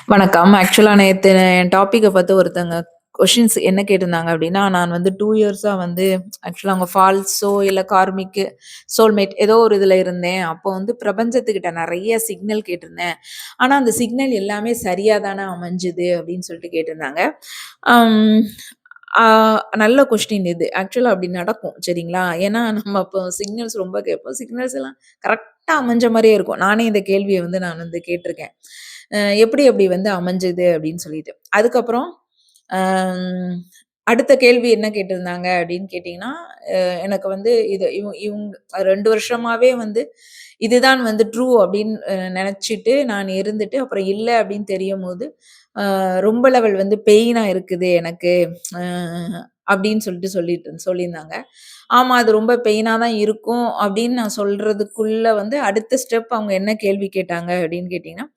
வணக்கம். ஆக்சுவலா நேத்து என் டாபிக்க பார்த்து ஒருத்தங்க கொஸ்டின்ஸ் என்ன கேட்டிருந்தாங்க அப்டின்னா, நான் வந்து 2 இயர்ஸா வந்து ஆக்சுவலா அவங்க ஃபால்ஸோ இல்ல கார்மிக், சோல்மேட் ஏதோ ஒரு இதுல இருந்தேன். அப்போ வந்து பிரபஞ்சத்துக்கிட்ட நெறைய சிக்னல் கேட்டிருந்தேன். ஆனா, அந்த சிக்னல் எல்லாமே சரியா தானே அமைஞ்சது அப்டின்னு சொல்லிட்டு கேட்டிருந்தாங்க. அம் ஆ நல்ல கொஸ்டின் இது. ஆக்சுவலா அப்டி நடக்கும் சரிங்களா? ஏன்னா நம்ம அப்போ சிக்னல்ஸ் ரொம்ப கேட்போம். சிக்னல்ஸ் எல்லாம் கரெக்ட்டா அமைஞ்ச மாரியே இருக்கும். நானே இந்த கேள்விய வந்து நான் வந்து கேட்டிருக்கேன். எப்படி அப்படி வந்து அமைஞ்சது அப்படின்னு சொல்லிட்டு. அதுக்கப்புறம் அம் அடுத்த கேள்வி என்ன கேட்டிருந்தாங்க அப்படின்னு கேட்டீங்கன்னா, எனக்கு வந்து இது இவுங்க 2 வருஷமாவே வந்து இதுதான் வந்து ட்ரூ அப்படின்னு நெனச்சுட்டு நான் இருந்துட்டு, அப்புறம் இல்ல அப்படின்னு தெரியும்போது, ரொம்ப லெவல் வந்து பெயினா இருக்குது எனக்கு. அ அப்படின்னு சொல்லியிருந்தாங்க. ஆமா, அது ரொம்ப பெயினா தான் இருக்கும் அப்படின்னு நான் சொல்றதுக்குள்ள வந்து அடுத்த ஸ்டெப் அவங்க என்ன கேள்வி கேட்டாங்க அப்படின்னு கேட்டீங்கன்னா,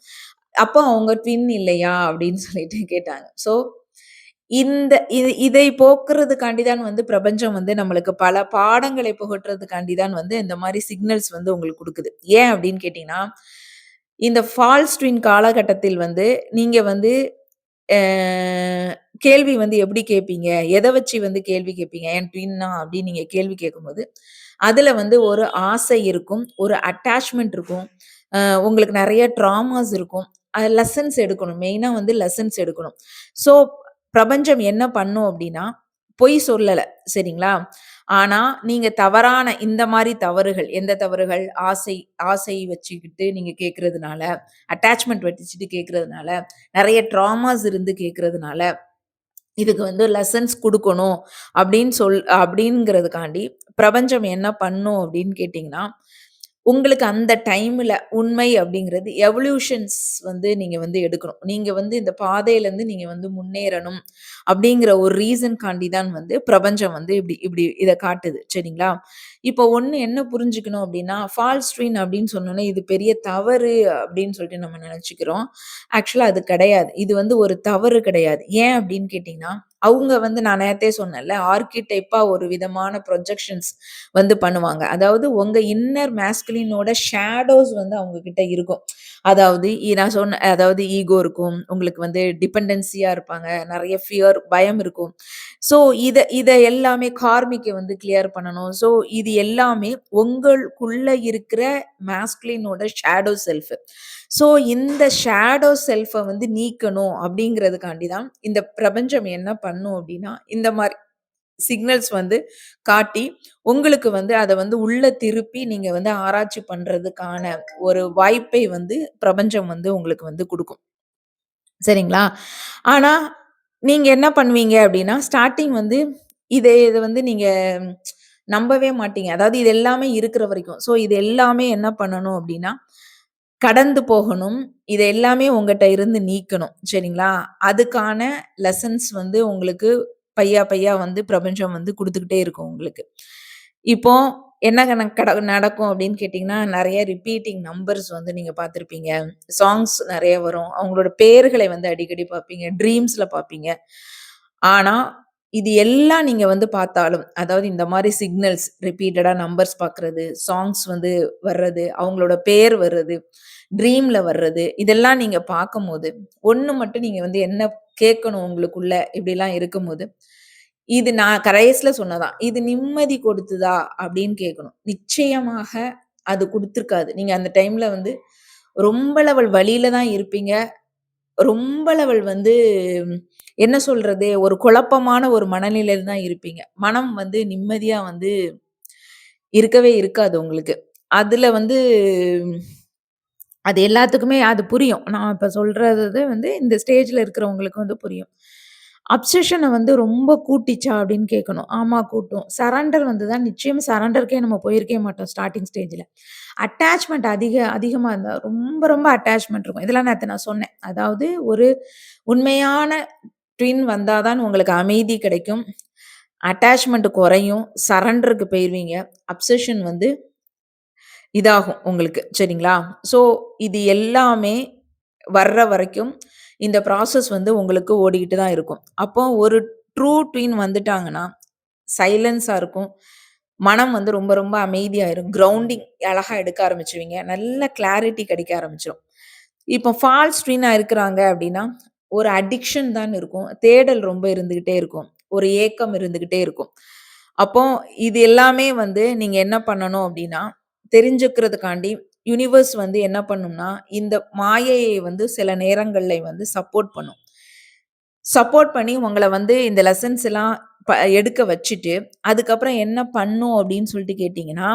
"அப்போ அவங்க ட்வின் இல்லையா?" அப்படின்னு சொல்லிட்டு கேட்டாங்க. ஸோ இதை போக்குறதுக்காண்டி தான் வந்து பிரபஞ்சம் வந்து நம்மளுக்கு பல பாடங்களை புகட்டுறதுக்காண்டி தான் வந்து இந்த மாரி சிக்னல்ஸ் வந்து உங்களுக்கு குடுக்குது. ஏன் அப்படின்னு கேட்டீங்கன்னா, இந்த ஃபால்ஸ் ட்வின் காலகட்டத்தில் வந்து நீங்க வந்து அ கேள்வி வந்து எப்படி கேட்பீங்க? எத வச்சு வந்து கேள்வி கேட்பீங்க? "என் ட்வின்னா?" அப்படின்னு நீங்க கேள்வி கேட்கும்போது, அதுல வந்து ஒரு ஆசை இருக்கும், ஒரு அட்டாச்மென்ட் இருக்கும். அ உங்களுக்கு நெறைய ட்ராமாஸ் இருக்கும். லெசன்ஸ் எடுக்கணும். மெயினா வந்து லெசன்ஸ் எடுக்கணும். ஸோ, பிரபஞ்சம் என்ன பண்ணும் அப்டின்னா, பொய் சொல்லல. சரிங்களா? ஆனா, நீங்க தவறான இந்த மாரி தவறுகள், எந்த தவறுகள்? ஆசை வச்சுக்கிட்டு நீங்க கேட்கறதுனால, அட்டாச்மென்ட் வச்சுட்டு கேட்கறதுனால, நெறைய ட்ராமாஸ் இருந்து கேட்கறதுனால, இதுக்கு வந்து லெசன்ஸ் குடுக்கணும் அப்டிங்கிறதுக்காண்டி, பிரபஞ்சம் என்ன பண்ணும் அப்டின்னு கேட்டீங்கன்னா, உங்களுக்கு அந்த டைம்ல உண்மை அப்படிங்கிறது எவல்யூஷன்ஸ் வந்து நீங்க வந்து எடுக்கணும். நீங்க வந்து இந்த பாதையிலருந்து நீங்க வந்து முன்னேறணும் அப்படிங்கிற ஒரு ரீசன்காண்டி தான் வந்து பிரபஞ்சம் வந்து இப்டி இப்டி இத காட்டுது. சரிங்களா? இப்போ ஒண்ணு என்ன புரிஞ்சுக்கணும் அப்படின்னா, ஃபால்ஸ் ட்வின் அப்படின்னு சொன்னோனே இது பெரிய தவறு அப்படின்னு சொல்லிட்டு நம்ம நெனச்சுக்கிறோம். ஆக்சுவலா அது கிடையாது. இது வந்து ஒரு தவறு கிடையாது. ஏன் அப்படின்னு கேட்டீங்கன்னா, அவங்க வந்து நான் நேத்தே சொன்னேன்ல, ஆர்க்கிடைப்பா ஒரு விதமான ப்ரொஜெக்ஷன்ஸ் வந்து பண்ணுவாங்க. அதாவது உங்க இன்னர் மாஸ்குலினோட ஷேடோஸ் வந்து அவங்க கிட்ட இருக்கும். அதாவது நான் சொன்ன அதாவது ஈகோ இருக்கும். உங்களுக்கு வந்து டிபெண்டன்சியா இருப்பாங்க. நெறைய ஃபியர், பயம் இருக்கும். ஸோ இத எல்லாமே கார்மிக்க வந்து கிளியர் பண்ணணும். ஸோ இது எல்லாமே உங்களுக்குள்ள இருக்கிற மாஸ்குலினோட ஷேடோ செல்ஃப். ஸோ இந்த ஷேடோ செல்ஃப வந்து நீக்கணும் அப்படிங்கிறதுக்காண்டி தான் இந்த பிரபஞ்சம் என்ன பண்ணும் அப்படின்னா, இந்த மாரி சிக்னல்ஸ் வந்து காட்டி, உங்களுக்கு வந்து அத வந்து உள்ள திருப்பி நீங்க வந்து ஆராய்ச்சி பண்றதுக்கான ஒரு வாய்ப்பை வந்து பிரபஞ்சம் வந்து உங்களுக்கு வந்து குடுக்கும். சரிங்களா? ஆனா, நீங்க என்ன பண்ணுவீங்க அப்டின்னா, ஸ்டார்ட்டிங் வந்து இத வந்து நீங்க நம்பவே மாட்டீங்க. அதாவது இது எல்லாமே இருக்கிற வரைக்கும். ஸோ இது எல்லாமே என்ன பண்ணணும் அப்டின்னா, கடந்து போகணும். இத எல்லாமே உங்கட்ட இருந்து நீக்கணும். சரிங்களா? அதுக்கான லெசன்ஸ் வந்து உங்களுக்கு பையா வந்து பிரபஞ்சம் வந்து குடுத்துக்கிட்டே இருக்கும் உங்களுக்கு. இப்போ என்ன நடக்கும் அப்படின்னு கேட்டீங்கன்னா, நெறைய ரிப்பீட்டிங் நம்பர்ஸ் வந்து நீங்க பார்த்திருப்பீங்க. சாங்ஸ் நெறைய வரும். அவங்களோட பெயர்களை வந்து அடிக்கடி பார்ப்பீங்க. ட்ரீம்ஸ்ல பார்ப்பீங்க. ஆனா, இது எல்லாம் நீங்க வந்து பார்த்தாலும், அதாவது இந்த மாரி சிக்னல்ஸ் ரிப்பீட்டடா நம்பர்ஸ் பார்க்கறது, சாங்ஸ் வந்து வர்றது, அவங்களோட பேர் வர்றது, ட்ரீம்ல வர்றது, இதெல்லாம் நீங்க பார்க்கும்போது, ஒண்ணு மட்டும் நீங்க வந்து என்ன கேட்கணும் உங்களுக்குள்ள இப்படிலாம் இருக்கும்போது, இது நான் கடைசில சொன்னதான். "இது நிம்மதி கொடுத்ததா?" அப்படின்னு கேட்கணும். நிச்சயமாக அது குடுத்துருக்காது. நீங்க அந்த டைம்ல வந்து ரொம்ப லெவல் வலியில தான் இருப்பீங்க. ரொம்ப லெவல் வந்து என்ன சொல்றது? ஒரு குழப்பமான ஒரு மனநிலையில தான் இருப்பீங்க. மனம் வந்து நிம்மதியா வந்து இருக்கவே இருக்காது உங்களுக்கு. அதுல வந்து அது எல்லாத்துக்குமே அது புரியும். நான் இப்ப சொல்றது வந்து இந்த ஸ்டேஜ்ல இருக்கிறவங்களுக்கு வந்து புரியும். அப்சஷன வந்து ரொம்ப கூட்டிச்சா அப்படின்னு கேட்கணும். ஆமா கூட்டும். சரண்டர் வந்ததா நிச்சயம் சரண்டருக்கே நம்ம போயிருக்கவே மாட்டோம் ஸ்டார்ட்டிங் ஸ்டேஜ்ல. அட்டாச்மென்ட் அதிகமா இருந்தா ரொம்ப அட்டாச்மென்ட் இருக்கும். இதெல்லாம் நேத்து நான் சொன்னேன். அதாவது ஒரு உண்மையான ட்வின் வந்தா தான் உங்களுக்கு அமைதி கிடைக்கும். அட்டாச்மென்ட் குறையும். சரண்டருக்கு போயிருவீங்க. அப்சஷன் வந்து இதாகும் உங்களுக்கு. சரிங்களா? ஸோ இது எல்லாமே வர்ற வரைக்கும் இந்த ப்ராசஸ் வந்து உங்களுக்கு ஓடிக்கிட்டு தான் இருக்கும். அப்போ ஒரு ட்ரூ ட்வின் வந்துட்டாங்கன்னா, சைலன்ஸா இருக்கும். மனம் வந்து ரொம்ப அமைதியாயிரும். கிரவுண்டிங் அழகா எடுக்க ஆரம்பிச்சுருவீங்க. நல்ல கிளாரிட்டி கிடைக்க ஆரம்பிச்சுரும். இப்போ ஃபால்ஸ் ட்வீனா இருக்கிறாங்க அப்டின்னா, ஒரு அடிக்ஷன் தான் இருக்கும். தேடல் ரொம்ப இருந்துகிட்டே இருக்கும். ஒரு ஏக்கம் இருந்துகிட்டே இருக்கும். அப்போ இது எல்லாமே வந்து நீங்க என்ன பண்ணணும் அப்டின்னா, தெரிஞ்சுக்கிறதுக்காண்டி யுனிவர்ஸ் வந்து என்ன பண்ணும்னா, இந்த மாயையை வந்து சில நேரங்கள்ல வந்து சப்போர்ட் பண்ணும். சப்போர்ட் பண்ணி உங்கள வந்து இந்த லெசன்ஸ் எல்லாம் எடுக்க வச்சுட்டு, அதுக்கப்புறம் என்ன பண்ணும் அப்டின்னு சொல்லிட்டு கேட்டீங்கன்னா,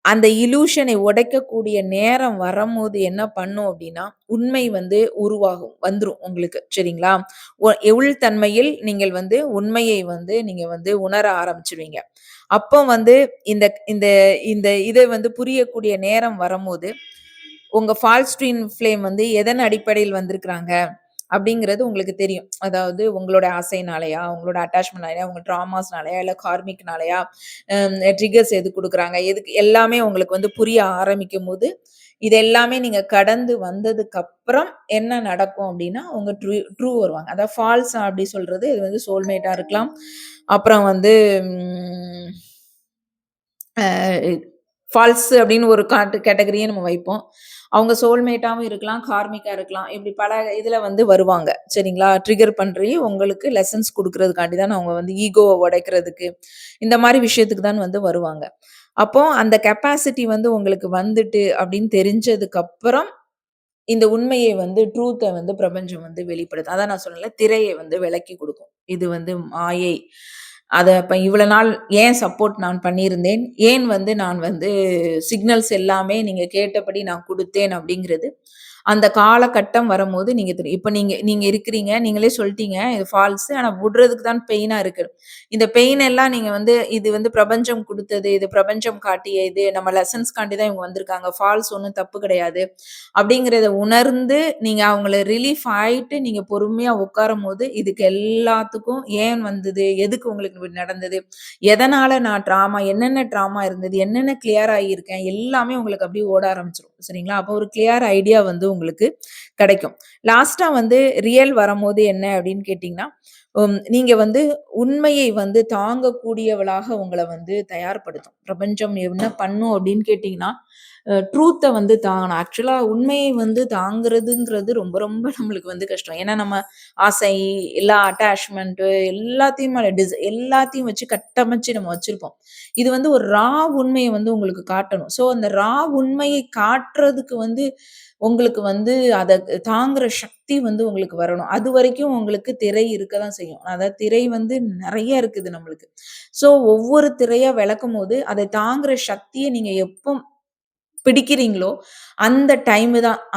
அந்த இல்யூஷனை உடைக்கக்கூடிய நேரம் வரம்போது என்ன பண்ணும் அப்டின்னா, உண்மை வந்து உருவாகும். வந்துரும் உங்களுக்கு. சரிங்களா? உள்தன்மையில் நீங்கள் வந்து உண்மையை வந்து நீங்க வந்து உணர ஆரம்பிச்சுருவீங்க. அப்போ வந்து இந்த இந்த இந்த இத வந்து புரியக்கூடிய நேரம் வரம்போது, உங்க ஃபால்ஸ் ட்வின் ஃப்ளேம் வந்து எதன் அடிப்படையில் வந்திருக்கிறாங்க? அப்படிங்கிறது உங்களுக்கு தெரியும். அதாவது உங்களோட ஆசைனாலயா, உங்களோட அட்டாச்மென்ட்னாலயா, உங்க ட்ராமாஸ்னாலயா, இல்ல கார்மிக்னாலயா, ட்ரிகர்ஸ் எது குடுக்குறாங்க, எதுக்கு எல்லாமே உங்களுக்கு வந்து புரிய ஆரம்பிக்கும்போது, இது எல்லாமே நீங்க கடந்து வந்ததுக்கப்புறம் என்ன நடக்கும் அப்டின்னா, உங்க ட்ரூ வருவாங்க. அதாவது ஃபால்ஸ் அப்டி சொல்றது இது வந்து சோல்மேட்டா இருக்கலாம். அப்புறம் வந்து ம் அ ஃபால்ஸ் அப்படின்னு ஒரு கேட்டகரியே நம்ம வைப்போம். அவங்க சோல்மேட்டாவும் இருக்கலாம், கார்மிக்கா இருக்கலாம். இப்படி பல இதுல வந்து வருவாங்க. சரிங்களா? ட்ரிகர் பண்றி உங்களுக்கு லெசன்ஸ் குடுக்குறதுக்காண்டி தான் அவங்க வந்து ஈகோவ உடைக்கிறதுக்கு, இந்த மாரி விஷயத்துக்கு தான் வந்து வருவாங்க. அப்போ அந்த கெப்பாசிட்டி வந்து உங்களுக்கு வந்துட்டு அப்படின்னு தெரிஞ்சதுக்கு அப்புறம், இந்த உண்மையை வந்து ட்ரூத்த வந்து பிரபஞ்சம் வந்து வெளிப்படுத்தும். அதான் நான் சொன்னேன்ல, திரையை வந்து விலக்கி குடுக்கும். இது வந்து மாயை. அத அப்ப இவ்வளவு நாள் ஏன் சப்போர்ட் நான் பண்ணியிருந்தேன்? ஏன் வந்து நான் வந்து சிக்னல்ஸ் எல்லாமே நீங்க கேட்டபடி நான் குடுத்தேன் அப்படிங்கிறது, அந்த காலகட்டம் வரும்போது நீங்க தெரியும். இப்ப நீங்க நீங்க இருக்கிறீங்க. நீங்களே சொல்ட்டீங்க. இது ஃபால்ஸ். ஆனா விடுறதுக்கு தான் பெயினா இருக்கு. இந்த பெயின் எல்லாம் நீங்க வந்து இது வந்து பிரபஞ்சம் குடுத்தது. இது பிரபஞ்சம் காட்டிய இது. நம்ம லெசன்ஸ்காண்டி தான் இவங்க வந்திருக்காங்க. ஃபால்ஸ் ஒண்ணும் தப்பு கிடையாது. அப்படிங்கிறத உணர்ந்து, நீங்க அவங்கள ரிலீஃப் ஆயிட்டு, நீங்க பொறுமையா உட்காரும்போது, இதுக்கு எல்லாத்துக்கும் ஏன் வந்தது? எதுக்கு உங்களுக்கு இப்படி நடந்தது? எதனால நான் என்னென்ன ட்ராமா இருந்தது? என்னென்ன கிளியர் ஆகியிருக்கேன்? எல்லாமே உங்களுக்கு அப்படியே ஓட ஆரம்பிச்சுரும். சரிங்களா? அப்போ ஒரு கிளியர் ஐடியா வந்து உங்களுக்கு கிடைக்கும். லாஸ்ட்டா வந்து ரியல் வரம்போது என்ன அப்படின்னு கேட்டீங்கன்னா, நீங்க வந்து உண்மையை வந்து தாங்கக்கூடியவளாக உங்கள வந்து தயார்படுத்தும். பிரபஞ்சம் என்ன பண்ணும் அப்படின்னு கேட்டீங்கன்னா, ட்ரூத்த வந்து தாங்கணும். ஆக்சுவலா உண்மையை வந்து தாங்குறதுங்கிறது ரொம்ப ரொம்ப நம்மளுக்கு வந்து கஷ்டம். ஏன்னா நம்ம ஆசை, எல்லா அட்டாச்மென்ட் எல்லாத்தையும் எல்லாத்தையும் வச்சு கட்டமைச்சு நம்ம வச்சிருப்போம். இது வந்து ஒரு உண்மைய வந்து உங்களுக்கு காட்டணும். ஸோ அந்த உண்மையை காட்டுறதுக்கு வந்து உங்களுக்கு வந்து அத தாங்குற சக்தி வந்து உங்களுக்கு வரணும். அதுவரைக்கும் உங்களுக்கு திரை இருக்க தான் செய்யும். அதாவது திரை வந்து நெறைய இருக்குது நம்மளுக்கு. ஸோ ஒவ்வொரு திரையா விலக்கும்போது, அதை தாங்குற சக்திய நீங்க எப்போ பிடிக்கிறீங்களோ, அந்த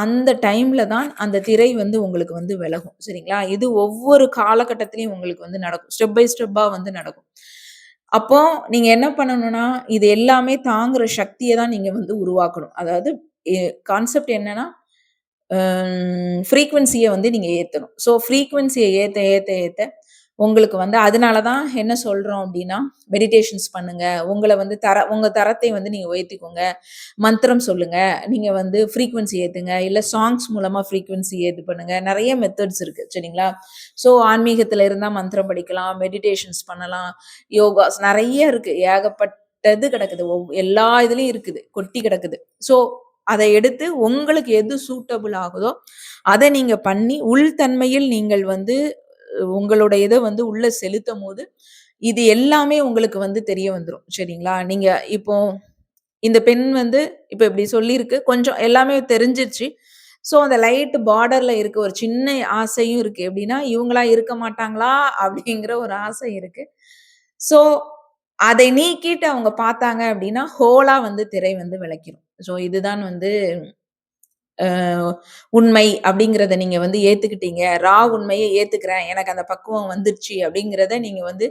அந்த டைம்ல தான் அந்த திரை வந்து உங்களுக்கு வந்து விலகும். சரிங்களா? இது ஒவ்வொரு காலகட்டத்திலயும் உங்களுக்கு வந்து நடக்கும். ஸ்டெப் பை ஸ்டெப்பா வந்து நடக்கும். அப்போ நீங்க என்ன பண்ணணும்னா, இது எல்லாமே தாங்குற சக்திய தான் நீங்க வந்து உருவாக்கணும். அதாவது எ கான்செப்ட் என்னன்னா, ஃப்ரீக்வன்சிய வந்து நீங்க ஏத்தணும். ஸோ ஃப்ரீக்வன்சிய ஏத்த, ஏத்த, ஏத்த உங்களுக்கு வந்து அதனால தான் என்ன சொல்றோம் அப்டின்னா, மெடிடேஷன்ஸ் பண்ணுங்க. உங்கள வந்து உங்க தரத்தை வந்து நீங்க உயர்த்திக்கோங்க. மந்திரம் சொல்லுங்க. நீங்க வந்து ஃப்ரீக்வன்சி ஏத்துங்க. இல்ல சாங்ஸ் மூலமா ஃப்ரீக்வன்சி ஏத்து பண்ணுங்க. நெறைய மெத்தட்ஸ் இருக்கு. சரிங்களா? ஸோ ஆன்மீகத்துல இருந்தா மந்திரம் படிக்கலாம், மெடிடேஷன்ஸ் பண்ணலாம், யோகாஸ் நெறைய இருக்கு. ஏகப்பட்டது கிடக்குது. எல்லா இதுலயும் இருக்குது. கொட்டி கிடக்குது. ஸோ அத எடுத்து உங்களுக்கு எது சூட்டபிள் ஆகுதோ, அத நீங்க பண்ணி உள்தன்மையில் நீங்கள் வந்து உங்களோட இத வந்து உள்ள செலுத்தம்போது, இது எல்லாமே உங்களுக்கு வந்து தெரிய வந்துரும். சரிங்களா? நீங்க இப்போ இந்த பெண் வந்து இப்ப இப்படி சொல்லியிருக்கு. கொஞ்சம் எல்லாமே தெரிஞ்சிருச்சு. ஸோ, அந்த லைட் பார்டர்ல இருக்க ஒரு சின்ன ஆசையும் இருக்கு. எப்படின்னா, இவங்களா இருக்க மாட்டாங்களா? அப்படிங்கிற ஒரு ஆசை இருக்கு. ஸோ, அதை நீக்கிட்டு அவங்க பார்த்தாங்க அப்படின்னா, ஹோலா வந்து திரை வந்து விலகிரும். ஸோ, இதுதான் வந்து அ உண்மை அப்படிங்கிறத நீங்க வந்து ஏத்துக்கிட்டீங்க. உண்மைய ஏத்துக்கிறேன். எனக்கு அந்த பக்குவம் வந்துருச்சு அப்படிங்கிறத நீங்க வந்து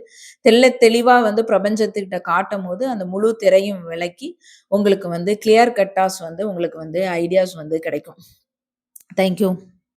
தெளிவா வந்து பிரபஞ்சத்துக்கிட்ட காட்டும்போது, அந்த முழு திரையும் விலக்கி, உங்களுக்கு வந்து கிளியர் கட்டாஸ் வந்து உங்களுக்கு வந்து ஐடியாஸ் வந்து கிடைக்கும். Thank you.